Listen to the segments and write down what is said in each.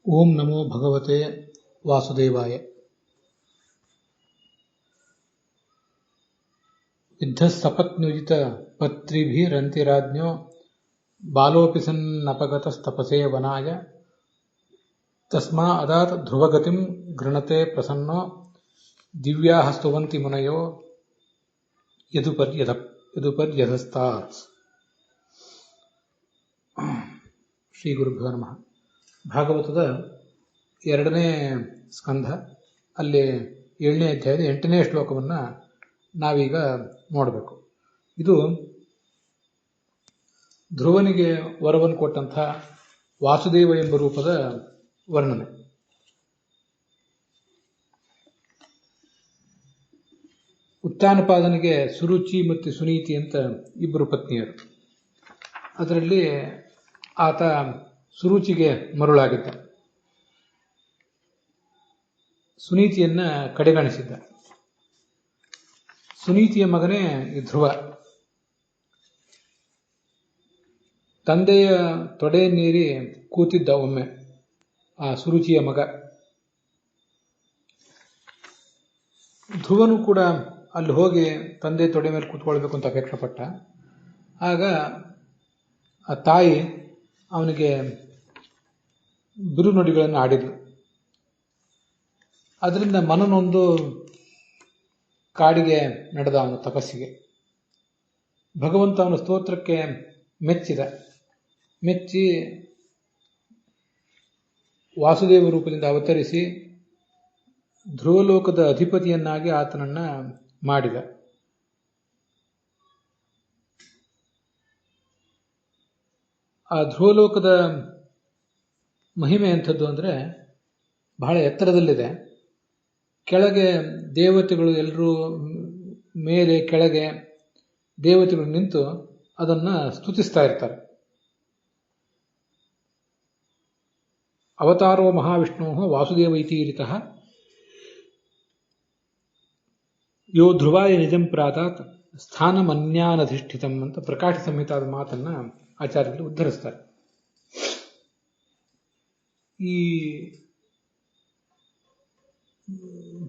ಓಂ ನಮೋ ಭಗವತೆ ವಾಸುದೇವಾಯ. ಯುದ್ಧಸ್ಸಪತ್ನುಜಿತ ಪತ್ರಿಭಿರಂತಿರಾಜ್ಞೋ ಬಾಲೋಪಿ ಸನ್ನಪಗತಸ್ತಪಸೇ ವನಾಯ ತಸ್ಮಾ ಅದಾತ್ ಧ್ರುವಗತಿಂ ಗೃಣತೆ ಪ್ರಸನ್ನೋ ದಿವ್ಯಾಃ ಸ್ತುವಂತಿ ಮುನಯೋ ಯದುಪರ್ಯಧಸ್ತಾತ್. ಶ್ರೀ ಗುರುಭ್ಯೋ ನಮಃ. ಭಾಗವತದ 2ನೇ ಸ್ಕಂಧ, ಅಲ್ಲಿ 7ನೇ ಅಧ್ಯಾಯದ 8ನೇ ಶ್ಲೋಕವನ್ನು ನಾವೀಗ ನೋಡಬೇಕು. ಇದು ಧ್ರುವನಿಗೆ ವರವನ್ನು ಕೊಟ್ಟಂಥ ವಾಸುದೇವ ಎಂಬ ರೂಪದ ವರ್ಣನೆ. ಉತ್ತಾನಪಾದನಿಗೆ ಸುರುಚಿ ಮತ್ತು ಸುನೀತಿ ಅಂತ ಇಬ್ಬರು ಪತ್ನಿಯರು. ಅದರಲ್ಲಿ ಆತ ಸುರುಚಿಗೆ ಮರುಳಾಗಿದ್ದ, ಸುನೀತಿಯನ್ನ ಕಡೆಗಣಿಸಿದ್ದ. ಸುನೀತಿಯ ಮಗನೇ ಈ ಧ್ರುವ. ತಂದೆಯ ತೊಡೆಯನ್ನೇರಿ ಕೂತಿದ್ದ ಒಮ್ಮೆ ಆ ಸುರುಚಿಯ ಮಗ. ಧ್ರುವನು ಕೂಡ ಅಲ್ಲಿ ಹೋಗಿ ತಂದೆ ತೊಡೆ ಮೇಲೆ ಕೂತ್ಕೊಳ್ಬೇಕು ಅಂತ ಅಪೇಕ್ಷೆ ಪಟ್ಟ. ಆಗ ಆ ತಾಯಿ ಅವನಿಗೆ ಬಿರುನುಡಿಗಳನ್ನು ಆಡಿದ್ಲು. ಅದರಿಂದ ಮನನೊಂದು ಕಾಡಿಗೆ ನಡೆದ ಅವನ ತಪಸ್ಸಿಗೆ. ಭಗವಂತ ಅವನ ಸ್ತೋತ್ರಕ್ಕೆ ಮೆಚ್ಚಿ ವಾಸುದೇವ ರೂಪದಿಂದ ಅವತರಿಸಿ ಧ್ರುವಲೋಕದ ಅಧಿಪತಿಯನ್ನಾಗಿ ಆತನನ್ನ ಮಾಡಿದ. ಆ ಧ್ರುವಲೋಕದ ಮಹಿಮೆ ಎಂಥದ್ದು ಅಂದರೆ ಬಹಳ ಎತ್ತರದಲ್ಲಿದೆ. ಕೆಳಗೆ ದೇವತೆಗಳು ಎಲ್ಲರೂ, ಮೇಲೆ ಕೆಳಗೆ ದೇವತೆಗಳು ನಿಂತು ಅದನ್ನು ಸ್ತುತಿಸ್ತಾ ಇರ್ತಾರೆ. ಅವತಾರೋ ಮಹಾವಿಷ್ಣು ವಾಸುದೇವ ಇತೀರಿತಃ ಯೋ ಧ್ರುವಾಯ ನಿಜಂ ಪ್ರಾತಾತ್ ಸ್ಥಾನಮನ್ಯಾನಧಿಷ್ಠಿತಂ ಅಂತ ಪ್ರಕಾಶ ಸಂಹಿತಾದ ಮಾತನ್ನ ಆಚಾರ್ಯರು ಉದ್ಧರಿಸ್ತಾರೆ. ಈ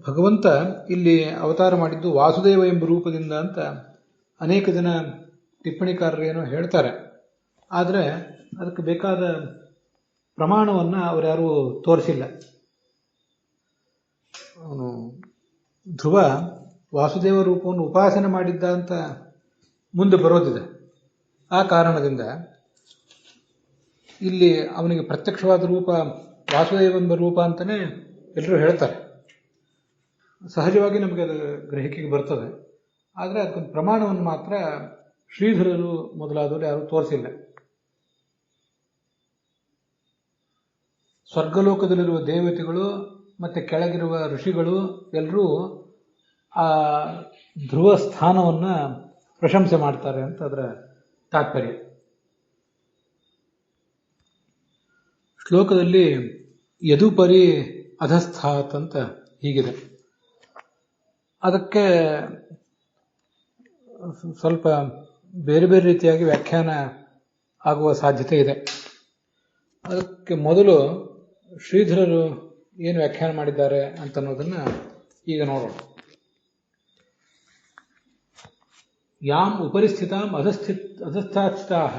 ಭಗವಂತ ಇಲ್ಲಿ ಅವತಾರ ಮಾಡಿದ್ದು ವಾಸುದೇವ ಎಂಬ ರೂಪದಿಂದ ಅಂತ ಅನೇಕ ಜನ ಟಿಪ್ಪಣಿಕಾರರೇನೋ ಹೇಳ್ತಾರೆ. ಆದರೆ ಅದಕ್ಕೆ ಬೇಕಾದ ಪ್ರಮಾಣವನ್ನು ಅವರ್ಯಾರೂ ತೋರಿಸಿಲ್ಲ. ಅವನು ಧ್ರುವ ವಾಸುದೇವ ರೂಪವನ್ನು ಉಪಾಸನೆ ಮಾಡಿದ್ದ ಅಂತ ಮುಂದೆ ಬರೋದಿದೆ. ಆ ಕಾರಣದಿಂದ ಇಲ್ಲಿ ಅವನಿಗೆ ಪ್ರತ್ಯಕ್ಷವಾದ ರೂಪ ವಾಸುದೇವ ಎಂಬ ರೂಪ ಅಂತಲೇ ಎಲ್ಲರೂ ಹೇಳ್ತಾರೆ. ಸಹಜವಾಗಿ ನಮಗೆ ಅದು ಗ್ರಹಿಕೆಗೆ ಬರ್ತದೆ. ಆದರೆ ಅದಕ್ಕೊಂದು ಪ್ರಮಾಣವನ್ನು ಮಾತ್ರ ಶ್ರೀಧರರು ಮೊದಲಾದವರು ಯಾರೂ ತೋರಿಸಿಲ್ಲ. ಸ್ವರ್ಗಲೋಕದಲ್ಲಿರುವ ದೇವತೆಗಳು ಮತ್ತು ಕೆಳಗಿರುವ ಋಷಿಗಳು ಎಲ್ಲರೂ ಆ ಧ್ರುವ ಸ್ಥಾನವನ್ನು ಪ್ರಶಂಸೆ ಮಾಡ್ತಾರೆ ಅಂತ ಅದರ ತಾತ್ಪರ್ಯ. ಶ್ಲೋಕದಲ್ಲಿ ಯದುಪರಿ ಅಧಸ್ಥಾತ್ ಅಂತ ಹೀಗಿದೆ. ಅದಕ್ಕೆ ಸ್ವಲ್ಪ ಬೇರೆ ಬೇರೆ ರೀತಿಯಾಗಿ ವ್ಯಾಖ್ಯಾನ ಆಗುವ ಸಾಧ್ಯತೆ ಇದೆ. ಅದಕ್ಕೆ ಮೊದಲು ಶ್ರೀಧರರು ಏನು ವ್ಯಾಖ್ಯಾನ ಮಾಡಿದ್ದಾರೆ ಅಂತ ಅನ್ನೋದನ್ನು ಈಗ ನೋಡೋಣ. ಯಾಂ ಉಪರಿಸ್ಥಿತಾಂ ಅಧಸ್ಥಾಸ್ಥಿತಾಃ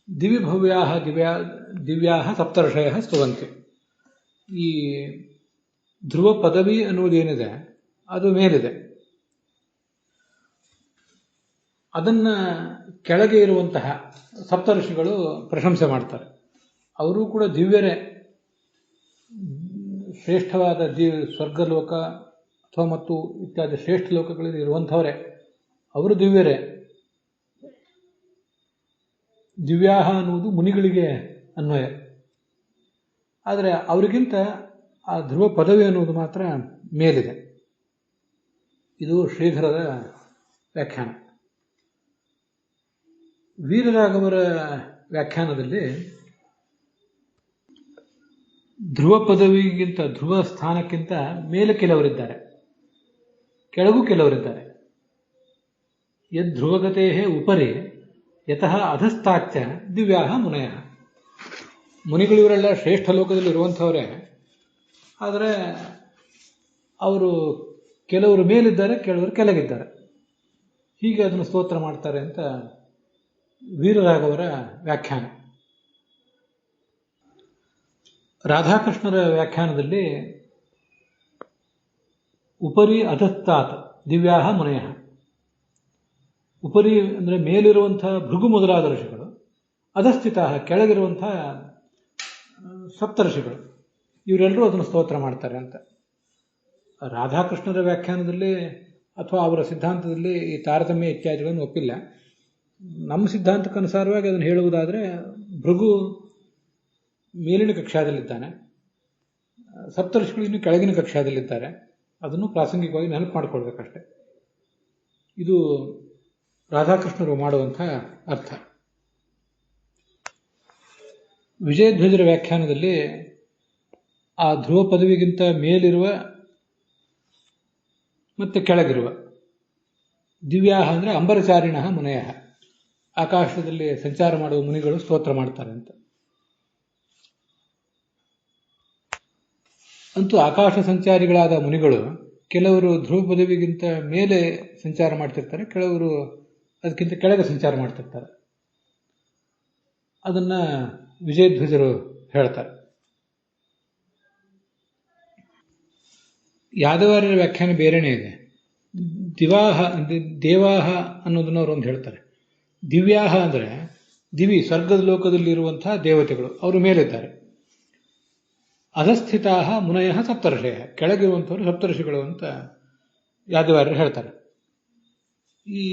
ದಿವಿ ಭವ್ಯಾಃ ದಿವ್ಯಾಃ ಸಪ್ತರ್ಷಯಃ ಸ್ತುವಂತಿ. ಈ ಧ್ರುವ ಪದವಿ ಅನ್ನುವುದೇನಿದೆ ಅದು ಮೇಲಿದೆ. ಅದನ್ನ ಕೆಳಗೆ ಇರುವಂತಹ ಸಪ್ತರ್ಷಿಗಳು ಪ್ರಶಂಸೆ ಮಾಡ್ತಾರೆ. ಅವರು ಕೂಡ ದಿವ್ಯರೇ. ಶ್ರೇಷ್ಠವಾದ ಸ್ವರ್ಗಲೋಕ ಅಥವಾ ಮತ್ತು ಇತ್ಯಾದಿ ಶ್ರೇಷ್ಠ ಲೋಕಗಳಲ್ಲಿ ಇರುವಂಥವರೇ. ಅವರು ದಿವ್ಯರೇ. ದಿವ್ಯಾಹ ಅನ್ನುವುದು ಮುನಿಗಳಿಗೆ ಅನ್ವಯ. ಆದರೆ ಅವರಿಗಿಂತ ಆ ಧ್ರುವ ಪದವಿ ಅನ್ನುವುದು ಮಾತ್ರ ಮೇಲಿದೆ. ಇದು ಶ್ರೀಧರರ ವ್ಯಾಖ್ಯಾನ. ವೀರರಾಘವರ ವ್ಯಾಖ್ಯಾನದಲ್ಲಿ ಧ್ರುವ ಪದವಿಗಿಂತ, ಧ್ರುವ ಸ್ಥಾನಕ್ಕಿಂತ ಮೇಲೆ ಕೆಲವರಿದ್ದಾರೆ, ಕೆಳಗೂ ಕೆಲವರಿದ್ದಾರೆ. ಯದ್ಧ್ರುವಗತೇ ಉಪರಿ ಯತಃ ಅಧಸ್ಥಾಚ್ಯ ದಿವ್ಯಾಹ ಮುನಯಃ. ಮುನಿಗಳಿವರೆಲ್ಲ ಶ್ರೇಷ್ಠ ಲೋಕದಲ್ಲಿ ಇರುವಂಥವರೇ, ಆದರೆ ಅವರು ಕೆಲವರು ಮೇಲಿದ್ದಾರೆ, ಕೆಲವರು ಕೆಳಗಿದ್ದಾರೆ. ಹೀಗೆ ಅದನ್ನು ಸ್ತೋತ್ರ ಮಾಡ್ತಾರೆ ಅಂತ ವೀರರಾಘವರ ವ್ಯಾಖ್ಯಾನ. ರಾಧಾಕೃಷ್ಣರ ವ್ಯಾಖ್ಯಾನದಲ್ಲಿ ಉಪರಿ ಅಧತ್ತಾತ್ ದಿವ್ಯಾಹ ಮುನಯ, ಉಪರಿ ಅಂದರೆ ಮೇಲಿರುವಂತಹ ಭೃಗು ಮೊದಲಾದ ಋಷಿಗಳು, ಅಧಸ್ಥಿತ ಕೆಳಗಿರುವಂತಹ ಸಪ್ತರ್ಷಿಗಳು, ಇವರೆಲ್ಲರೂ ಅದನ್ನು ಸ್ತೋತ್ರ ಮಾಡ್ತಾರೆ ಅಂತ. ರಾಧಾಕೃಷ್ಣರ ವ್ಯಾಖ್ಯಾನದಲ್ಲಿ ಅಥವಾ ಅವರ ಸಿದ್ಧಾಂತದಲ್ಲಿ ಈ ತಾರತಮ್ಯ ಇತ್ಯಾದಿಗಳನ್ನು ಒಪ್ಪಿಲ್ಲ. ನಮ್ಮ ಸಿದ್ಧಾಂತಕ್ಕನುಸಾರವಾಗಿ ಅದನ್ನು ಹೇಳುವುದಾದರೆ ಭೃಗು ಮೇಲಿನ ಕಕ್ಷಾದಲ್ಲಿದ್ದಾನೆ, ಸಪ್ತರ್ಷಿಗಳು ಇನ್ನು ಕೆಳಗಿನ ಕಕ್ಷಾದಲ್ಲಿದ್ದಾರೆ. ಅದನ್ನು ಪ್ರಾಸಂಗಿಕವಾಗಿ ನೆನಪು ಮಾಡಿಕೊಳ್ಬೇಕಷ್ಟೆ. ಇದು ರಾಧಾಕೃಷ್ಣರು ಮಾಡುವಂಥ ಅರ್ಥ. ವಿಜಯಧ್ವಜರ ವ್ಯಾಖ್ಯಾನದಲ್ಲಿ ಆ ಧ್ರುವ ಪದವಿಗಿಂತ ಮೇಲಿರುವ ಮತ್ತು ಕೆಳಗಿರುವ ದಿವ್ಯಾಹ ಅಂದರೆ ಅಂಬರಚಾರಿಣ ಮುನಯ, ಆಕಾಶದಲ್ಲಿ ಸಂಚಾರ ಮಾಡುವ ಮುನಿಗಳು ಸ್ತೋತ್ರ ಮಾಡ್ತಾರೆ ಅಂತ. ಅಂತೂ ಆಕಾಶ ಸಂಚಾರಿಗಳಾದ ಮುನಿಗಳು ಕೆಲವರು ಧ್ರುವ ಪದವಿಗಿಂತ ಮೇಲೆ ಸಂಚಾರ ಮಾಡ್ತಿರ್ತಾರೆ, ಕೆಲವರು ಅದಕ್ಕಿಂತ ಕೆಳಗೆ ಸಂಚಾರ ಮಾಡ್ತಿರ್ತಾರೆ. ಅದನ್ನ ವಿಜಯಧ್ವಜರು ಹೇಳ್ತಾರೆ. ಯಾದವಾರ್ಯರ ವ್ಯಾಖ್ಯಾನ ಬೇರೆನೇ ಇದೆ. ದೇವಾಹ ಅನ್ನೋದನ್ನ ಅವರೊಂದು ಹೇಳ್ತಾರೆ. ದಿವ್ಯಾಹ ಅಂದರೆ ದಿವಿ ಸ್ವರ್ಗದ ಲೋಕದಲ್ಲಿರುವಂತಹ ದೇವತೆಗಳು, ಅವರು ಮೇಲಿದ್ದಾರೆ. ಅಧಸ್ಥಿತಾ ಮುನಯ ಸಪ್ತರ್ಷಯ, ಕೆಳಗಿರುವಂಥವರು ಸಪ್ತರ್ಷಿಗಳು ಅಂತ ಯಾದವಾರ್ಯರು ಹೇಳ್ತಾರೆ. ಈ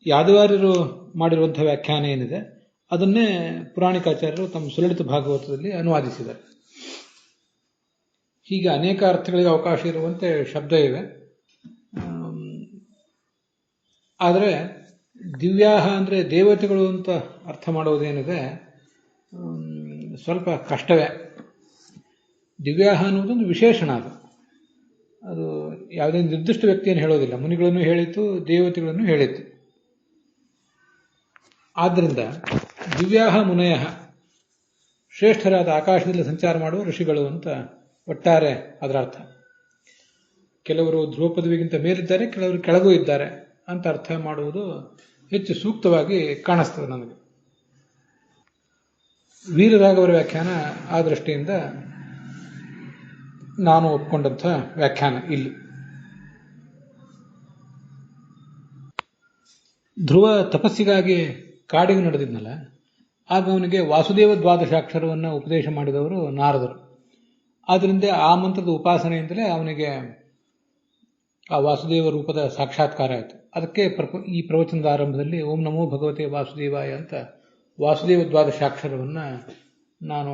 ಯಾದವಾರ್ಯರು ಮಾಡಿರುವಂಥ ವ್ಯಾಖ್ಯಾನ ಏನಿದೆ ಅದನ್ನೇ ಪುರಾಣಿಕಾಚಾರ್ಯರು ತಮ್ಮ ಸುಲಲಿತ ಭಾಗವತದಲ್ಲಿ ಅನುವಾದಿಸಿದ್ದಾರೆ. ಹೀಗೆ ಅನೇಕ ಅರ್ಥಗಳಿಗೆ ಅವಕಾಶ ಇರುವಂತೆ ಶಬ್ದ ಇವೆ. ಆದರೆ ದಿವ್ಯಾಹ ಅಂದರೆ ದೇವತೆಗಳು ಅಂತ ಅರ್ಥ ಮಾಡೋದೇನಿದೆ ಸ್ವಲ್ಪ ಕಷ್ಟವೇ. ದಿವ್ಯಾಹ ಅನ್ನೋದೊಂದು ವಿಶೇಷಣ. ಅದು ಯಾವುದೇ ನಿರ್ದಿಷ್ಟ ವ್ಯಕ್ತಿಯನ್ನು ಹೇಳೋದಿಲ್ಲ. ಮುನಿಗಳನ್ನು ಹೇಳಿತು, ದೇವತೆಗಳನ್ನು ಹೇಳಿತು. ಆದ್ದರಿಂದ ದಿವ್ಯಾಹ ಮುನಯ ಶ್ರೇಷ್ಠರಾದ ಆಕಾಶದಲ್ಲಿ ಸಂಚಾರ ಮಾಡುವ ಋಷಿಗಳು ಅಂತ ಒಟ್ಟಾರೆ ಅದರ ಅರ್ಥ. ಕೆಲವರು ಧ್ರುವ ಪದವಿಗಿಂತ ಮೇಲಿದ್ದಾರೆ, ಕೆಲವರು ಕೆಳಗೂ ಇದ್ದಾರೆ ಅಂತ ಅರ್ಥ ಮಾಡುವುದು ಹೆಚ್ಚು ಸೂಕ್ತವಾಗಿ ಕಾಣಿಸ್ತದೆ ನಮಗೆ. ವೀರರಾಘವರ ವ್ಯಾಖ್ಯಾನ ಆ ದೃಷ್ಟಿಯಿಂದ ನಾನು ಒಪ್ಪಿಕೊಂಡಂಥ ವ್ಯಾಖ್ಯಾನ ಇಲ್ಲಿ. ಧ್ರುವ ತಪಸ್ಸಿಗಾಗಿ ಕಾಡಿಗೆ ನಡೆದಿದ್ನಲ್ಲ, ಆಗ ಅವನಿಗೆ ವಾಸುದೇವ ದ್ವಾದಶಾಕ್ಷರವನ್ನು ಉಪದೇಶ ಮಾಡಿದವರು ನಾರದರು. ಆದ್ದರಿಂದ ಆ ಮಂತ್ರದ ಉಪಾಸನೆಯಿಂದಲೇ ಅವನಿಗೆ ಆ ವಾಸುದೇವ ರೂಪದ ಸಾಕ್ಷಾತ್ಕಾರ ಆಯಿತು. ಅದಕ್ಕೆ ಈ ಪ್ರವಚನದ ಆರಂಭದಲ್ಲಿ ಓಂ ನಮೋ ಭಗವತೆ ವಾಸುದೇವಾಯ ಅಂತ ವಾಸುದೇವ ದ್ವಾದಶಾಕ್ಷರವನ್ನು ನಾನು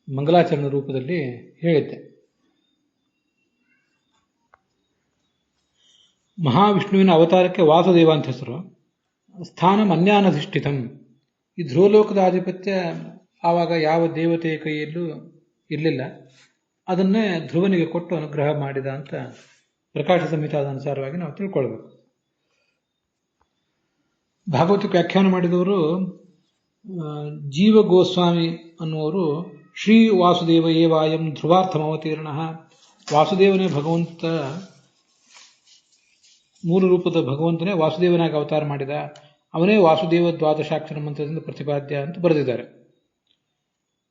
ಮಂಗಲಾಚರಣ ರೂಪದಲ್ಲಿ ಹೇಳಿದ್ದೆ. ಮಹಾವಿಷ್ಣುವಿನ ಅವತಾರಕ್ಕೆ ವಾಸುದೇವ ಅಂತ ಹೆಸರು. ಸ್ಥಾನಂ ಅನ್ಯಾನಧಿಷ್ಠಿತಂ. ಈ ಧ್ರುವಲೋಕದ ಆಧಿಪತ್ಯ ಆವಾಗ ಯಾವ ದೇವತೆಯ ಕೈಯಲ್ಲೂ ಇರಲಿಲ್ಲ. ಅದನ್ನೇ ಧ್ರುವನಿಗೆ ಕೊಟ್ಟು ಅನುಗ್ರಹ ಮಾಡಿದ ಅಂತ ಪ್ರಕಾಶ ಸಂಹಿತಾದ ಅನುಸಾರವಾಗಿ ನಾವು ತಿಳ್ಕೊಳ್ಬೇಕು. ಭಾಗವತಕ್ಕೆ ವ್ಯಾಖ್ಯಾನ ಮಾಡಿದವರು ಜೀವ ಗೋಸ್ವಾಮಿ ಅನ್ನುವರು ಶ್ರೀ ವಾಸುದೇವ ಏವಾಯಂ ಧ್ರುವಾರ್ಥಮವತೀರ್ಣ. ವಾಸುದೇವನೇ ಭಗವಂತ, ಮೂಲ ರೂಪದ ಭಗವಂತನೇ ವಾಸುದೇವನಾಗಿ ಅವತಾರ ಮಾಡಿದ, ಅವನೇ ವಾಸುದೇವ ದ್ವಾದಶಾಕ್ಷರ ಮಂತ್ರದಿಂದ ಪ್ರತಿಪಾದ್ಯ ಅಂತ ಬರೆದಿದ್ದಾರೆ.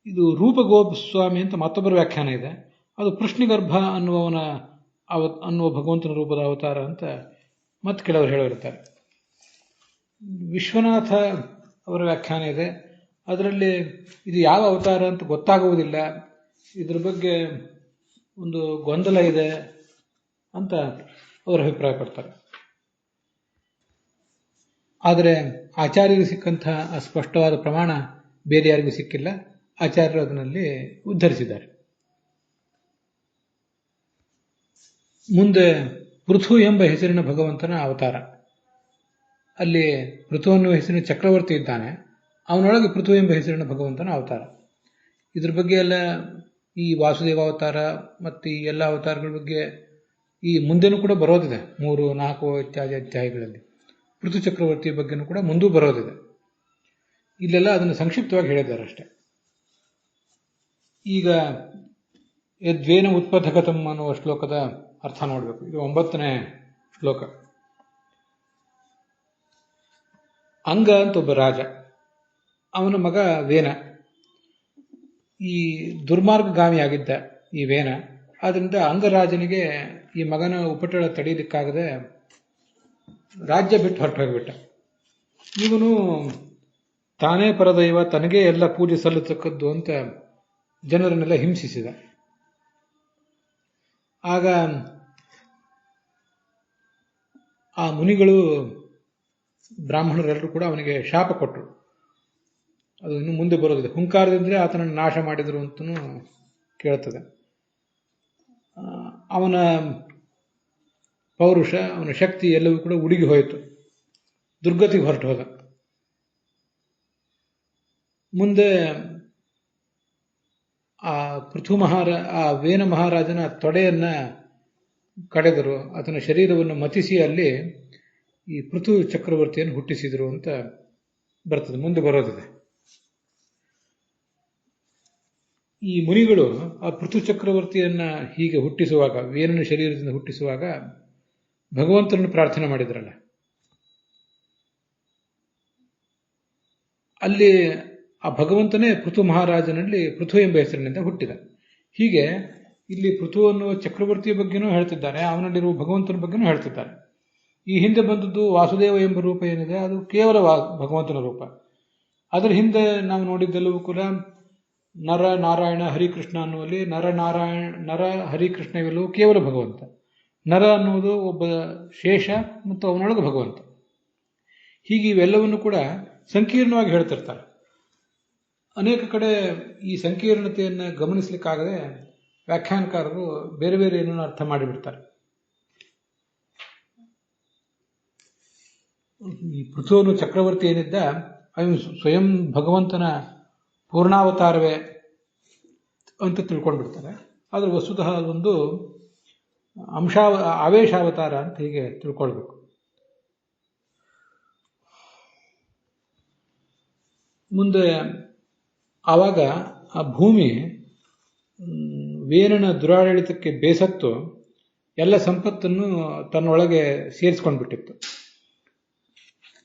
ಇದು ರೂಪ ಗೋಸ್ವಾಮಿ ಅಂತ ಮತ್ತೊಬ್ಬರ ವ್ಯಾಖ್ಯಾನ ಇದೆ. ಅದು ಕೃಷ್ಣಗರ್ಭ ಅನ್ನುವ ಭಗವಂತನ ರೂಪದ ಅವತಾರ ಅಂತ ಮತ್ತೆ ಕೆಲವರು ಹೇಳಿರ್ತಾರೆ. ವಿಶ್ವನಾಥ ಅವರ ವ್ಯಾಖ್ಯಾನ ಇದೆ. ಅದರಲ್ಲಿ ಇದು ಯಾವ ಅವತಾರ ಅಂತ ಗೊತ್ತಾಗುವುದಿಲ್ಲ, ಇದ್ರ ಬಗ್ಗೆ ಒಂದು ಗೊಂದಲ ಇದೆ ಅಂತ ಅವರು ಅಭಿಪ್ರಾಯ ಪಡ್ತಾರೆ. ಆದರೆ ಆಚಾರ್ಯರಿಗೆ ಸಿಕ್ಕಂತಹ ಸ್ಪಷ್ಟವಾದ ಪ್ರಮಾಣ ಬೇರೆ ಯಾರಿಗೂ ಸಿಕ್ಕಿಲ್ಲ. ಆಚಾರ್ಯರು ಅದರಲ್ಲಿ ಉದ್ಧರಿಸಿದ್ದಾರೆ. ಮುಂದೆ ಪೃಥು ಎಂಬ ಹೆಸರಿನ ಭಗವಂತನ ಅವತಾರ. ಅಲ್ಲಿ ಪೃಥು ಅನ್ನುವ ಹೆಸರಿನ ಚಕ್ರವರ್ತಿ ಇದ್ದಾನೆ, ಅವನೊಳಗೆ ಪೃಥು ಎಂಬ ಹೆಸರಿನ ಭಗವಂತನ ಅವತಾರ. ಇದ್ರ ಬಗ್ಗೆ ಎಲ್ಲ ಈ ವಾಸುದೇವ ಅವತಾರ ಮತ್ತು ಈ ಎಲ್ಲ ಅವತಾರಗಳ ಬಗ್ಗೆ ಈ ಮುಂದೆನೂ ಕೂಡ ಬರೋದಿದೆ. 3, 4 ಇತ್ಯಾದಿ ಅಧ್ಯಾಯಗಳಲ್ಲಿ ಪೃಥು ಚಕ್ರವರ್ತಿ ಬಗ್ಗೆನೂ ಕೂಡ ಮುಂದೂ ಬರೋದಿದೆ. ಇಲ್ಲೆಲ್ಲ ಅದನ್ನು ಸಂಕ್ಷಿಪ್ತವಾಗಿ ಹೇಳಿದ್ದಾರೆ ಅಷ್ಟೆ. ಈಗ ಯದ್ವೇನ ಉತ್ಪಥಗತಂ ಅನ್ನುವ ಶ್ಲೋಕದ ಅರ್ಥ ನೋಡಬೇಕು. ಇದು 9ನೇ ಶ್ಲೋಕ. ಅಂಗ ಅಂತ ಒಬ್ಬ ರಾಜ, ಅವನ ಮಗ ವೇನ. ಈ ದುರ್ಮಾರ್ಗಗಾಮಿಯಾಗಿದ್ದ ಈ ವೇನ. ಆದ್ರಿಂದ ಅಂಗರಾಜನಿಗೆ ಈ ಮಗನ ಉಪಟಳ ತಡೆಯಲಿಕ್ಕಾಗದೆ ರಾಜ್ಯ ಬಿಟ್ಟು ಹೊರಟು ಹೋಗಿಬಿಟ್ಟ. ಇವನು ತಾನೇ ಪರದೈವ, ತನಗೇ ಎಲ್ಲ ಪೂಜೆ ಸಲ್ಲತಕ್ಕದ್ದು ಅಂತ ಜನರನ್ನೆಲ್ಲ ಹಿಂಸಿಸಿದ. ಆಗ ಆ ಮುನಿಗಳು, ಬ್ರಾಹ್ಮಣರೆಲ್ಲರೂ ಕೂಡ ಅವನಿಗೆ ಶಾಪ ಕೊಟ್ಟರು. ಅದು ಇನ್ನು ಮುಂದೆ ಬರೋದಿದೆ. ಹುಂಕಾರದಿಂದಲೇ ಆತನನ್ನು ನಾಶ ಮಾಡಿದರು ಅಂತಲೂ ಕೇಳ್ತದೆ. ಅವನ ಪೌರುಷ, ಅವನ ಶಕ್ತಿ ಎಲ್ಲವೂ ಕೂಡ ಉಡುಗಿ ಹೋಯಿತು. ದುರ್ಗತಿಗೆ ಹೊರಟು ಹೋದ. ಮುಂದೆ ಆ ವೇನ ಮಹಾರಾಜನ ತೊಡೆಯನ್ನ ಕಡೆದರು. ಆತನ ಶರೀರವನ್ನು ಮತಿಸಿ ಅಲ್ಲಿ ಈ ಪೃಥು ಚಕ್ರವರ್ತಿಯನ್ನು ಹುಟ್ಟಿಸಿದರು ಅಂತ ಬರ್ತದೆ, ಮುಂದೆ ಬರೋದಿದೆ. ಈ ಮುನಿಗಳು ಆ ಪೃಥು ಚಕ್ರವರ್ತಿಯನ್ನ ಹೀಗೆ ಹುಟ್ಟಿಸುವಾಗ, ವೇನನ ಶರೀರದಿಂದ ಹುಟ್ಟಿಸುವಾಗ ಭಗವಂತನನ್ನು ಪ್ರಾರ್ಥನೆ ಮಾಡಿದ್ರಲ್ಲ, ಅಲ್ಲಿ ಆ ಭಗವಂತನೇ ಪೃಥು ಮಹಾರಾಜನಲ್ಲಿ ಪೃಥು ಎಂಬ ಹೆಸರಿನಿಂದ ಹುಟ್ಟಿದ. ಹೀಗೆ ಇಲ್ಲಿ ಪೃಥು ಅನ್ನುವ ಚಕ್ರವರ್ತಿಯ ಬಗ್ಗೆನೂ ಹೇಳ್ತಿದ್ದಾರೆ, ಅವನಲ್ಲಿರುವ ಭಗವಂತನ ಬಗ್ಗೆನೂ ಹೇಳ್ತಿದ್ದಾರೆ. ಈ ಹಿಂದೆ ಬಂದದ್ದು ವಾಸುದೇವ ಎಂಬ ರೂಪ ಏನಿದೆ, ಅದು ಕೇವಲ ಭಗವಂತನ ರೂಪ. ಅದರ ಹಿಂದೆ ನಾವು ನೋಡಿದ್ದೆಲ್ಲವೂ ಕೂಡ ನರ, ನಾರಾಯಣ, ಹರಿಕೃಷ್ಣ ಅನ್ನುವಲ್ಲಿ ನರ ಹರಿಕೃಷ್ಣ ಇವೆಲ್ಲವೂ ಕೇವಲ ಭಗವಂತ. ನರ ಅನ್ನುವುದು ಒಬ್ಬ ಶೇಷ ಮತ್ತು ಅವನೊಳಗೆ ಭಗವಂತ. ಹೀಗೆ ಇವೆಲ್ಲವನ್ನು ಕೂಡ ಸಂಕೀರ್ಣವಾಗಿ ಹೇಳ್ತಿರ್ತಾರೆ. ಅನೇಕ ಕಡೆ ಈ ಸಂಕೀರ್ಣತೆಯನ್ನು ಗಮನಿಸಲಿಕ್ಕಾಗದೆ ವ್ಯಾಖ್ಯಾನಕಾರರು ಬೇರೆ ಬೇರೆ ಏನನ್ನು ಅರ್ಥ ಮಾಡಿಬಿಡ್ತಾರೆ. ಈ ಪೃಥುವನು ಚಕ್ರವರ್ತಿ ಏನಿದ್ದ, ಅವನು ಸ್ವಯಂ ಭಗವಂತನ ಪೂರ್ಣಾವತಾರವೇ ಅಂತ ತಿಳ್ಕೊಂಡ್ಬಿಡ್ತಾರೆ. ಆದರೆ ವಸ್ತುತಃ ಅದೊಂದು ಆವೇಶಾವತಾರ ಅಂತ ಹೀಗೆ ತಿಳ್ಕೊಳ್ಬೇಕು. ಮುಂದೆ ಆವಾಗ ಆ ಭೂಮಿ ವೇನನ ದುರಾಡಳಿತಕ್ಕೆ ಬೇಸತ್ತು ಎಲ್ಲ ಸಂಪತ್ತನ್ನು ತನ್ನೊಳಗೆ ಸೇರಿಸ್ಕೊಂಡ್ಬಿಟ್ಟಿತ್ತು.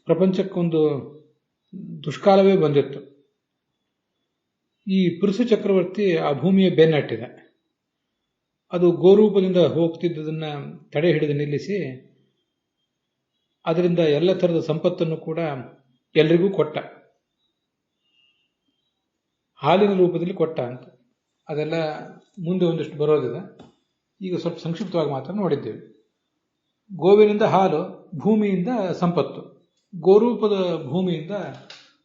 ಪ್ರಪಂಚಕ್ಕೊಂದು ದುಷ್ಕಾಲವೇ ಬಂದಿತ್ತು. ಈ ಪೃಥು ಚಕ್ರವರ್ತಿ ಆ ಭೂಮಿಯ ಬೆನ್ನಟ್ಟಿದ. ಅದು ಗೋರೂಪದಿಂದ ಹೋಗ್ತಿದ್ದುದನ್ನು ತಡೆ ಹಿಡಿದು ನಿಲ್ಲಿಸಿ ಅದರಿಂದ ಎಲ್ಲ ಥರದ ಸಂಪತ್ತನ್ನು ಕೂಡ ಎಲ್ರಿಗೂ ಕೊಟ್ಟ. ಹಾಲಿನ ರೂಪದಲ್ಲಿ ಕೊಟ್ಟ ಅಂತ. ಅದೆಲ್ಲ ಮುಂದೆ ಒಂದಿಷ್ಟು ಬರೋದಿದೆ. ಈಗ ಸ್ವಲ್ಪ ಸಂಕ್ಷಿಪ್ತವಾಗಿ ಮಾತ್ರ ನೋಡಿದ್ದೇವೆ. ಗೋವಿನಿಂದ ಹಾಲು, ಭೂಮಿಯಿಂದ ಸಂಪತ್ತು. ಗೋರೂಪದ ಭೂಮಿಯಿಂದ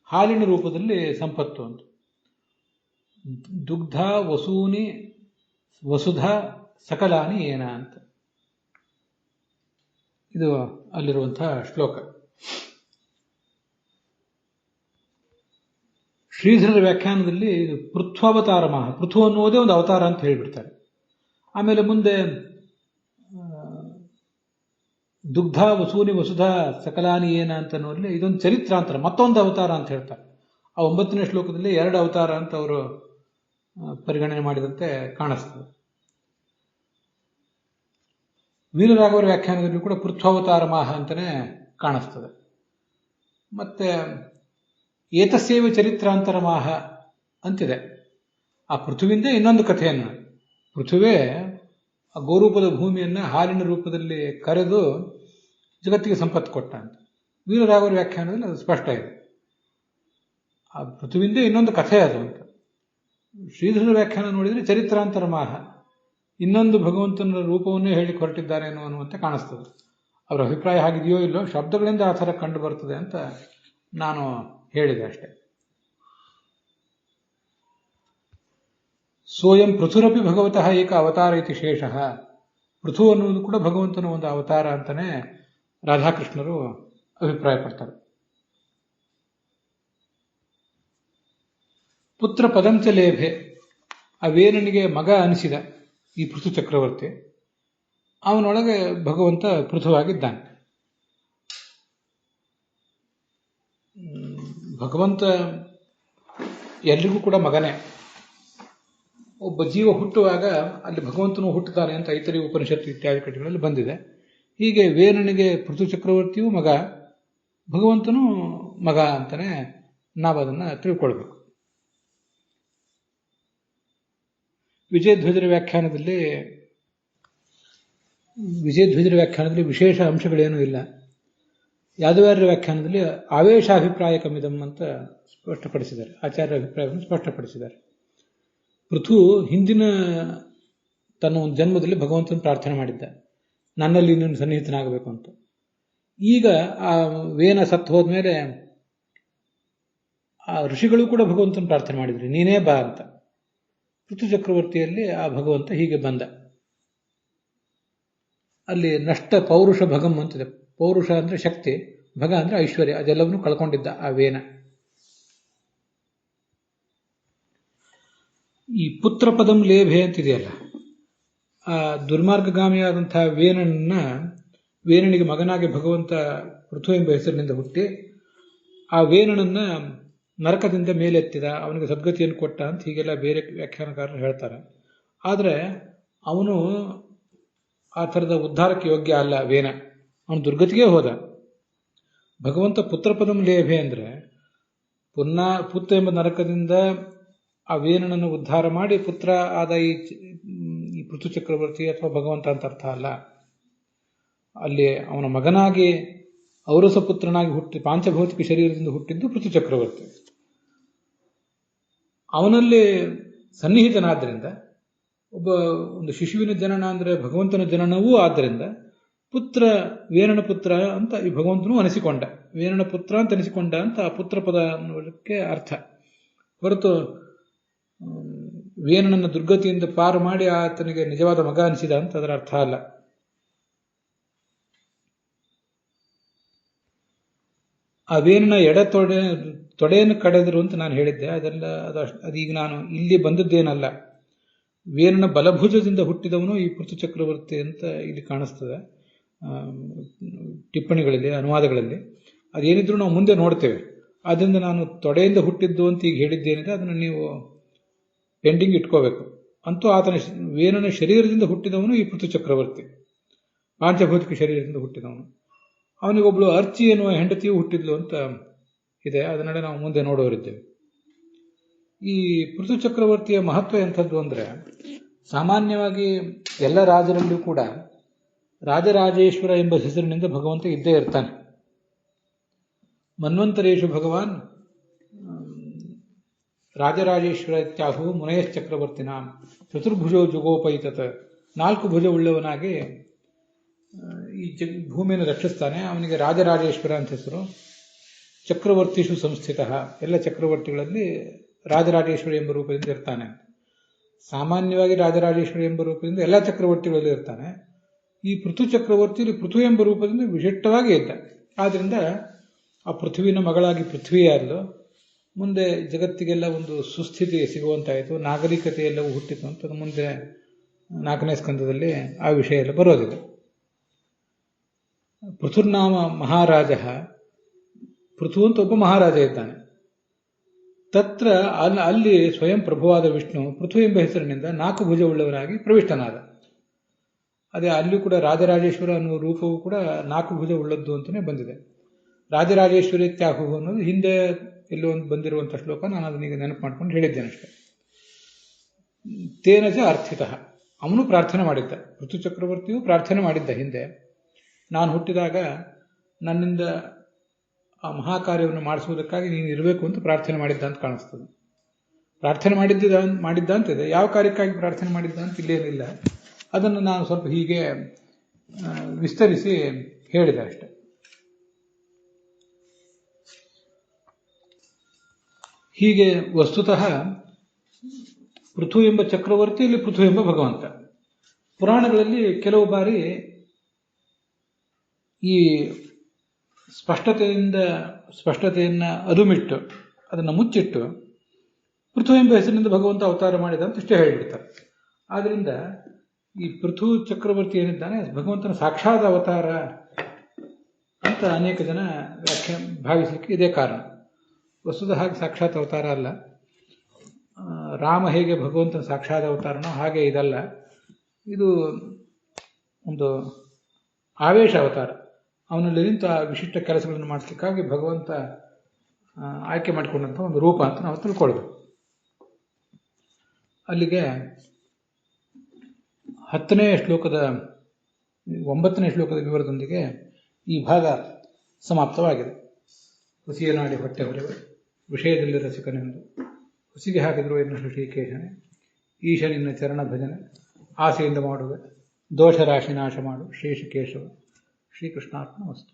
ಹಾಲಿನ ರೂಪದಲ್ಲಿ ಸಂಪತ್ತು ಅಂತ. ದುಗ್ಧ ವಸೂನಿ ವಸುಧ ಸಕಲಾನಿ ಏನ ಅಂತ ಇದು ಅಲ್ಲಿರುವಂತಹ ಶ್ಲೋಕ. ಶ್ರೀಧರರ ವ್ಯಾಖ್ಯಾನದಲ್ಲಿ ಇದು ಪೃಥ್ವಾವತಾರ ಮಹಾ, ಪೃಥು ಅನ್ನುವುದೇ ಒಂದು ಅವತಾರ ಅಂತ ಹೇಳಿಬಿಡ್ತಾರೆ. ಆಮೇಲೆ ಮುಂದೆ ದುಗ್ಧ ವಸೂನಿ ವಸುಧ ಸಕಲಾನಿ ಏನ ಅಂತ ಅನ್ನೋದ್ರಲ್ಲಿ ಇದೊಂದು ಚರಿತ್ರಾಂತರ, ಮತ್ತೊಂದು ಅವತಾರ ಅಂತ ಹೇಳ್ತಾರೆ. ಆ 9ನೇ ಶ್ಲೋಕದಲ್ಲಿ 2 ಅವತಾರ ಅಂತ ಅವರು ಪರಿಗಣನೆ ಮಾಡಿದಂತೆ ಕಾಣಿಸ್ತದೆ. ವೀರರಾಘವರ ವ್ಯಾಖ್ಯಾನದಲ್ಲಿ ಕೂಡ ಪೃಥ್ವಾವತಾರ ಮಾಹ ಅಂತಲೇ ಕಾಣಿಸ್ತದೆ. ಮತ್ತೆ ಏತಸ್ಯೈವ ಚರಿತ್ರಾಂತರ ಮಾಹ ಅಂತಿದೆ. ಆ ಪೃಥುವಿಂದೇ ಇನ್ನೊಂದು ಕಥೆಯನ್ನು, ಪೃಥುವೇ ಆ ಗೋರೂಪದ ಭೂಮಿಯನ್ನು ಹಾಲಿನ ರೂಪದಲ್ಲಿ ಕರೆದು ಜಗತ್ತಿಗೆ ಸಂಪತ್ತು ಕೊಟ್ಟ ಅಂತ. ವೀರರಾಘವರ ವ್ಯಾಖ್ಯಾನದಲ್ಲಿ ಅದು ಸ್ಪಷ್ಟ ಇದೆ. ಆ ಪೃಥುವಿಂದೇ ಇನ್ನೊಂದು ಕಥೆ ಅದು ಅಂತ. ಶ್ರೀಧರ ವ್ಯಾಖ್ಯಾನ ನೋಡಿದರೆ ಚರಿತ್ರಾಂತರ ಮಾಹ, ಇನ್ನೊಂದು ಭಗವಂತನ ರೂಪವನ್ನೇ ಹೇಳಿ ಹೊರಟಿದ್ದಾರೇನೋ ಅನ್ನುವಂತೆ ಕಾಣಿಸ್ತದೆ. ಅವರ ಅಭಿಪ್ರಾಯ ಹಾಗಿದೆಯೋ ಇಲ್ಲೋ, ಶಬ್ದಗಳಿಂದ ಆ ಥರ ಕಂಡು ಬರ್ತದೆ ಅಂತ ನಾನು ಹೇಳಿದೆ ಅಷ್ಟೆ. ಸೋಯಂ ಪೃಥುರಪಿ ಭಗವತಃ ಏಕ ಅವತಾರ ಇತಿ ಶೇಷಃ. ಪೃಥು ಅನ್ನುವುದು ಕೂಡ ಭಗವಂತನ ಒಂದು ಅವತಾರ ಅಂತಾನೆ ರಾಧಾಕೃಷ್ಣರು ಅಭಿಪ್ರಾಯ ಪಡ್ತಾರೆ. ಪುತ್ರ ಪದಂಚ ಲೇಭೆ, ಆ ವೇನನಿಗೆ ಮಗ ಅನಿಸಿದ ಈ ಪೃಥು ಚಕ್ರವರ್ತಿ. ಅವನೊಳಗೆ ಭಗವಂತ ಪೃಥುವಾಗಿದ್ದಾನೆ. ಭಗವಂತ ಎಲ್ರಿಗೂ ಕೂಡ ಮಗನೇ. ಒಬ್ಬ ಜೀವ ಹುಟ್ಟುವಾಗ ಅಲ್ಲಿ ಭಗವಂತನು ಹುಟ್ಟುತ್ತಾನೆ ಅಂತ ಐತರಿ ಉಪನಿಷತ್ತು ಇತ್ಯಾದಿ ಕಡೆಗಳಲ್ಲಿ ಬಂದಿದೆ. ಹೀಗೆ ವೇಣನಿಗೆ ಪೃಥು ಚಕ್ರವರ್ತಿಯೂ ಮಗ, ಭಗವಂತನೂ ಮಗ ಅಂತಾನೆ ನಾವದನ್ನು ತಿಳ್ಕೊಳ್ಬೇಕು. ವಿಜಯಧ್ವಜರ ವ್ಯಾಖ್ಯಾನದಲ್ಲಿ ವಿಶೇಷ ಅಂಶಗಳೇನೂ ಇಲ್ಲ. ಯಾದವಾರ್ಯರ ವ್ಯಾಖ್ಯಾನದಲ್ಲಿ ಆವೇಶಾಭಿಪ್ರಾಯಕಮಿದಂ ಅಂತ ಸ್ಪಷ್ಟಪಡಿಸಿದ್ದಾರೆ, ಆಚಾರ್ಯರ ಅಭಿಪ್ರಾಯವನ್ನು ಸ್ಪಷ್ಟಪಡಿಸಿದ್ದಾರೆ. ಪೃಥು ಹಿಂದಿನ ತನ್ನ ಒಂದು ಜನ್ಮದಲ್ಲಿ ಭಗವಂತನ ಪ್ರಾರ್ಥನೆ ಮಾಡಿದ್ದ, ನನ್ನಲ್ಲಿ ಇನ್ನೊಂದು ಸನ್ನಿಹಿತನಾಗಬೇಕು ಅಂತ. ಈಗ ಆ ವೇನ ಸತ್ತು ಹೋದ್ಮೇಲೆ ಆ ಋಷಿಗಳು ಕೂಡ ಭಗವಂತನ ಪ್ರಾರ್ಥನೆ ಮಾಡಿದ್ರು, ನೀನೇ ಬಾ ಅಂತ. ಪೃಥು ಚಕ್ರವರ್ತಿಯಲ್ಲಿ ಆ ಭಗವಂತ ಹೀಗೆ ಬಂದ. ಅಲ್ಲಿ ನಷ್ಟ ಪೌರುಷ ಭಗಂ ಅಂತಿದೆ. ಪೌರುಷ ಅಂದ್ರೆ ಶಕ್ತಿ, ಭಗ ಅಂದ್ರೆ ಐಶ್ವರ್ಯ, ಅದೆಲ್ಲವನ್ನೂ ಕಳ್ಕೊಂಡಿದ್ದ ಆ ವೇನ. ಈ ಪುತ್ರ ಪದಂ ಲೇಭೆ ಅಂತಿದೆಯಲ್ಲ, ಆ ದುರ್ಮಾರ್ಗಗಾಮಿಯಾದಂತಹ ವೇನನಿಗೆ ಮಗನಾಗಿ ಭಗವಂತ ಪೃಥು ಎಂಬ ಹೆಸರಿನಿಂದ ಹುಟ್ಟಿ ಆ ವೇನನನ್ನ ನರಕದಿಂದ ಮೇಲೆತ್ತಿದ, ಅವನಿಗೆ ಸದ್ಗತಿಯನ್ನು ಕೊಟ್ಟ ಅಂತ ಹೀಗೆಲ್ಲ ಬೇರೆ ವ್ಯಾಖ್ಯಾನಕಾರರು ಹೇಳ್ತಾರೆ. ಆದರೆ ಅವನು ಆ ಥರದ ಉದ್ಧಾರಕ್ಕೆ ಯೋಗ್ಯ ಅಲ್ಲ ವೇನ, ಅವನು ದುರ್ಗತಿಗೆ ಹೋದ. ಭಗವಂತ ಪುತ್ರಪದಂ ಲೇಭೆ ಅಂದ್ರೆ ಪುತ್ರ ಎಂಬ ನರಕದಿಂದ ಆ ವೇನನನ್ನು ಉದ್ಧಾರ ಮಾಡಿ ಪುತ್ರ ಆದ ಈ ಪೃಥು ಚಕ್ರವರ್ತಿ ಅಥವಾ ಭಗವಂತ ಅಂತ ಅರ್ಥ ಅಲ್ಲ. ಅಲ್ಲಿ ಅವನ ಮಗನಾಗಿ ಔರಸ ಪುತ್ರನಾಗಿ ಹುಟ್ಟಿ ಪಾಂಚಭೌತಿಕ ಶರೀರದಿಂದ ಹುಟ್ಟಿದ್ದು ಪೃಥು ಚಕ್ರವರ್ತಿ. ಅವನಲ್ಲಿ ಸನ್ನಿಹಿತನಾದ್ದರಿಂದ ಒಂದು ಶಿಶುವಿನ ಜನನ ಅಂದ್ರೆ ಭಗವಂತನ ಜನನವೂ ಆದ್ದರಿಂದ ವೇನನ ಪುತ್ರ ಅಂತ ಈ ಭಗವಂತನೂ ಅನಿಸಿಕೊಂಡ, ವೇನನ ಪುತ್ರ ಅಂತ ಅನಿಸಿಕೊಂಡ ಅಂತ ಆ ಪುತ್ರ ಪದ ಅನ್ನೋದಕ್ಕೆ ಅರ್ಥ. ಹೊರತು ವೇನನನ್ನು ದುರ್ಗತಿಯಿಂದ ಪಾರು ಮಾಡಿ ಆತನಿಗೆ ನಿಜವಾದ ಮಗ ಅನಿಸಿದ ಅಂತ ಅದರ ಅರ್ಥ ಅಲ್ಲ. ಆ ವೇನನ ತೊಡೆಯನ್ನು ಕಡೆದರು ಅಂತ ನಾನು ಹೇಳಿದ್ದೆ. ಅದೀಗ ನಾನು ಇಲ್ಲಿ ಬಂದದ್ದೇನಲ್ಲ. ವೇನನ ಬಲಭುಜದಿಂದ ಹುಟ್ಟಿದವನು ಈ ಪೃಥು ಚಕ್ರವರ್ತಿ ಅಂತ ಇಲ್ಲಿ ಕಾಣಿಸ್ತದೆ ಟಿಪ್ಪಣಿಗಳಲ್ಲಿ, ಅನುವಾದಗಳಲ್ಲಿ. ಅದೇನಿದ್ರು ನಾವು ಮುಂದೆ ನೋಡ್ತೇವೆ. ಆದ್ದರಿಂದ ನಾನು ತೊಡೆಯಿಂದ ಹುಟ್ಟಿದ್ದು ಅಂತ ಈಗ ಹೇಳಿದ್ದೇನಿದೆ ಅದನ್ನು ನೀವು ಪೆಂಡಿಂಗ್ ಇಟ್ಕೋಬೇಕು. ಅಂತೂ ವೇನನ ಶರೀರದಿಂದ ಹುಟ್ಟಿದವನು ಈ ಪೃಥು ಚಕ್ರವರ್ತಿ, ಪಾಂಚಭೌತಿಕ ಶರೀರದಿಂದ ಹುಟ್ಟಿದವನು. ಅವನಿಗೊಬ್ಳು ಅರ್ಚಿ ಎನ್ನುವ ಹೆಂಡತಿಯು ಹುಟ್ಟಿದ್ಲು ಅಂತ ಇದೆ, ಅದನ್ನೆಲ್ಲ ನಾವು ಮುಂದೆ ನೋಡೋರಿದ್ದೇವೆ. ಈ ಪೃಥು ಚಕ್ರವರ್ತಿಯ ಮಹತ್ವ ಎಂಥದ್ದು ಅಂದ್ರೆ, ಸಾಮಾನ್ಯವಾಗಿ ಎಲ್ಲ ರಾಜರಲ್ಲೂ ಕೂಡ ರಾಜರಾಜೇಶ್ವರ ಎಂಬ ಹೆಸರಿನಿಂದ ಭಗವಂತ ಇದ್ದೇ ಇರ್ತಾನೆ. ಮನ್ವಂತರೇಶು ಭಗವಾನ್ ರಾಜರಾಜೇಶ್ವರ ಇತ್ಯಾಹು ಮುನಯಶ್ಚಕ್ರವರ್ತಿನ ಚತುರ್ಭುಜೋ ಜುಗೋಪೈತತ್, 4 ಭುಜವುಳ್ಳವನಾಗಿ ಈ ಭೂಮಿಯನ್ನು ರಕ್ಷಿಸ್ತಾನೆ. ಅವನಿಗೆ ರಾಜರಾಜೇಶ್ವರ ಅಂತ ಹೆಸರು. ಚಕ್ರವರ್ತಿಷು ಸಂಸ್ಥಿತ, ಎಲ್ಲ ಚಕ್ರವರ್ತಿಗಳಲ್ಲಿ ರಾಜರಾಜೇಶ್ವರಿ ಎಂಬ ರೂಪದಿಂದ ಇರ್ತಾನೆ. ಸಾಮಾನ್ಯವಾಗಿ ರಾಜರಾಜೇಶ್ವರಿ ಎಂಬ ರೂಪದಿಂದ ಎಲ್ಲ ಚಕ್ರವರ್ತಿಗಳಲ್ಲಿ ಇರ್ತಾನೆ. ಈ ಪೃಥು ಚಕ್ರವರ್ತಿಯಲ್ಲಿ ಪೃಥು ಎಂಬ ರೂಪದಿಂದ ವಿಶಿಷ್ಟವಾಗಿ ಇದ್ದ. ಆದ್ರಿಂದ ಆ ಪೃಥ್ವಿನ ಮಗಳಾಗಿ ಪೃಥ್ವಿಯಾದಲು. ಮುಂದೆ ಜಗತ್ತಿಗೆಲ್ಲ ಒಂದು ಸುಸ್ಥಿತಿ ಸಿಗುವಂತಾಯಿತು, ನಾಗರಿಕತೆ ಎಲ್ಲವೂ ಹುಟ್ಟಿತು ಅಂತ ಮುಂದೆ 4ನೇ ಸ್ಕಂದದಲ್ಲಿ ಆ ವಿಷಯ ಎಲ್ಲ ಬರೋದಿಲ್ಲ. ಪೃಥುರ್ನಾಮ ಮಹಾರಾಜ, ಪೃಥು ಅಂತ ಒಬ್ಬ ಮಹಾರಾಜ ಇದ್ದಾನೆ. ತತ್ರ ಅಲ್ಲಿ ಸ್ವಯಂ ಪ್ರಭುವಾದ ವಿಷ್ಣು ಪೃಥು ಎಂಬ ಹೆಸರಿನಿಂದ 4 ಭುಜವುಳ್ಳವರಾಗಿ ಪ್ರವಿಷ್ಟನಾದ. ಅದೇ ಅಲ್ಲಿ ಕೂಡ ರಾಜರಾಜೇಶ್ವರ ಅನ್ನುವ ರೂಪವು ಕೂಡ 4 ಭುಜ ಉಳ್ಳದ್ದು ಅಂತಲೇ ಬಂದಿದೆ. ರಾಜರಾಜೇಶ್ವರಿ ತ್ಯಾಹು ಅನ್ನೋದು ಹಿಂದೆ ಎಲ್ಲೋ ಒಂದು ಬಂದಿರುವಂಥ ಶ್ಲೋಕ, ನಾನು ಅದನ್ನೀಗ ನೆನಪು ಮಾಡ್ಕೊಂಡು ಹೇಳಿದ್ದೇನೆ ಅಷ್ಟೇ. ತೇನಜ ಅರ್ಥಿತ, ಅವನು ಪ್ರಾರ್ಥನೆ ಮಾಡಿದ್ದ, ಪೃಥು ಚಕ್ರವರ್ತಿಯು ಪ್ರಾರ್ಥನೆ ಮಾಡಿದ್ದ ಹಿಂದೆ, ನಾನು ಹುಟ್ಟಿದಾಗ ನನ್ನಿಂದ ಆ ಮಹಾಕಾರ್ಯವನ್ನು ಮಾಡಿಸುವುದಕ್ಕಾಗಿ ನೀನು ಇರಬೇಕು ಅಂತ ಪ್ರಾರ್ಥನೆ ಮಾಡಿದ್ದ ಅಂತ ಕಾಣಿಸ್ತದೆ. ಪ್ರಾರ್ಥನೆ ಮಾಡಿದ್ದ ಅಂತಿದೆ, ಯಾವ ಕಾರ್ಯಕ್ಕಾಗಿ ಪ್ರಾರ್ಥನೆ ಮಾಡಿದ್ದ ಅಂತ ಇಲ್ಲೇನಿಲ್ಲ. ಅದನ್ನು ನಾನು ಸ್ವಲ್ಪ ಹೀಗೆ ವಿಸ್ತರಿಸಿ ಹೇಳಿದೆ ಅಷ್ಟೆ. ಹೀಗೆ ವಸ್ತುತಃ ಪೃಥು ಎಂಬ ಚಕ್ರವರ್ತಿ, ಇಲ್ಲಿ ಪೃಥು ಎಂಬ ಭಗವಂತ. ಪುರಾಣಗಳಲ್ಲಿ ಕೆಲವು ಬಾರಿ ಈ ಸ್ಪಷ್ಟತೆಯನ್ನ ಅದುಮಿಟ್ಟು ಅದನ್ನು ಮುಚ್ಚಿಟ್ಟು ಪೃಥು ಎಂಬ ಹೆಸರಿನಿಂದ ಭಗವಂತ ಅವತಾರ ಮಾಡಿದ ಅಂತ ಇಷ್ಟೇ ಹೇಳಿಬಿಡ್ತಾರೆ. ಆದ್ರಿಂದ ಈ ಪೃಥು ಚಕ್ರವರ್ತಿ ಏನಿದ್ದಾನೆ ಭಗವಂತನ ಸಾಕ್ಷಾತ್ ಅವತಾರ ಅಂತ ಅನೇಕ ಜನ ಭಾವಿಸಲಿಕ್ಕೆ ಇದೇ ಕಾರಣ. ವಸ್ತುತಃ ಹಾಗೆ ಸಾಕ್ಷಾತ್ ಅವತಾರ ಅಲ್ಲ. ರಾಮ ಹೇಗೆ ಭಗವಂತನ ಸಾಕ್ಷಾತ್ ಅವತಾರನೋ ಹಾಗೆ ಇದಲ್ಲ. ಇದು ಒಂದು ಆವೇಶ ಅವತಾರ. ಅವನಲ್ಲಿ ನಿಂತ ವಿಶಿಷ್ಟ ಕೆಲಸಗಳನ್ನು ಮಾಡಲಿಕ್ಕಾಗಿ ಭಗವಂತ ಆಯ್ಕೆ ಮಾಡಿಕೊಂಡಂಥ ಒಂದು ರೂಪ ಅಂತ ನಾವು ತಿಳ್ಕೊಳ್ಬೇಕು. ಅಲ್ಲಿಗೆ 9ನೇ ಶ್ಲೋಕದ ವಿವರದೊಂದಿಗೆ ಈ ಭಾಗ ಸಮಾಪ್ತವಾಗಿದೆ. ಹುಸಿಯ ನಾಡಿ ಹೊಟ್ಟೆ ಹೊರೆವೆ ವಿಷಯದಲ್ಲಿ ರಸಿಕನೆಂದು ಹುಸಿಗೆ ಹಾಕಿದ್ರು ಎನ್ನು ಶ್ರೀಕೇಶನೇ ಈಶ ನಿನ್ನ ಚರಣ ಭಜನೆ ಆಸೆಯಿಂದ ಮಾಡುವೆ ದೋಷ ರಾಶಿ ನಾಶ ಮಾಡು ಶ್ರೀಕೇಶವ. ಶ್ರೀಕೃಷ್ಣಾರ್ಪಣ ವಸ್ತು.